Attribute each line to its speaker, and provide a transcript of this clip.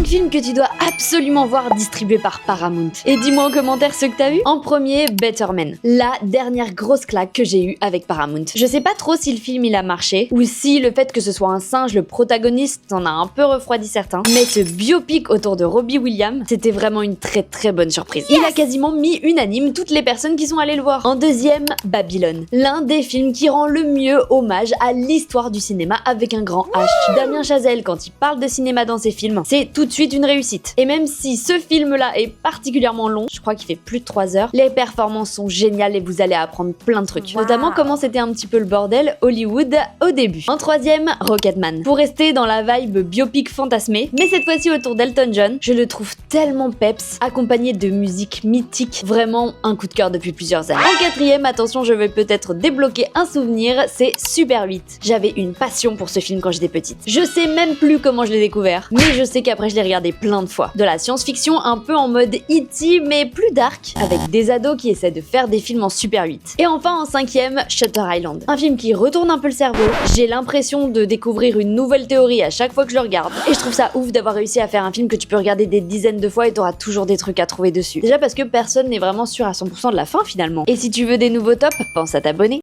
Speaker 1: films que tu dois absolument voir distribués par Paramount. Et dis-moi en commentaire ce que t'as vu. En premier, Better Man. La dernière grosse claque que j'ai eue avec Paramount. Je sais pas trop si le film il a marché, ou si le fait que ce soit un singe le protagoniste en a un peu refroidi certains, mais ce biopic autour de Robbie Williams, c'était vraiment une très bonne surprise. Il a quasiment mis unanime toutes les personnes qui sont allées le voir. En deuxième, Babylone. L'un des films qui rend le mieux hommage à l'histoire du cinéma avec un grand H. Damien Chazelle, quand il parle de cinéma dans ses films, c'est tout de suite une réussite. Et même si ce film-là est particulièrement long, je crois qu'il fait plus de 3 heures, les performances sont géniales et vous allez apprendre plein de trucs. Notamment comment c'était un petit peu le bordel Hollywood au début. En troisième, Rocketman. Pour rester dans la vibe biopic fantasmée, mais cette fois-ci autour d'Elton John, je le trouve tellement peps, accompagné de musique mythique, vraiment un coup de cœur depuis plusieurs années. En quatrième, attention, je vais peut-être débloquer un souvenir, c'est Super 8. J'avais une passion pour ce film quand j'étais petite. Je sais même plus comment je l'ai découvert, mais je sais qu'après je l'ai regardé plein de fois. De la science-fiction un peu en mode E.T. mais plus dark, avec des ados qui essaient de faire des films en Super 8. Et enfin en cinquième, Shutter Island. Un film qui retourne un peu le cerveau. J'ai l'impression de découvrir une nouvelle théorie à chaque fois que je le regarde. Et je trouve ça ouf d'avoir réussi à faire un film que tu peux regarder des dizaines de fois et t'auras toujours des trucs à trouver dessus. Déjà parce que personne n'est vraiment sûr à 100% de la fin finalement. Et si tu veux des nouveaux tops, pense à t'abonner.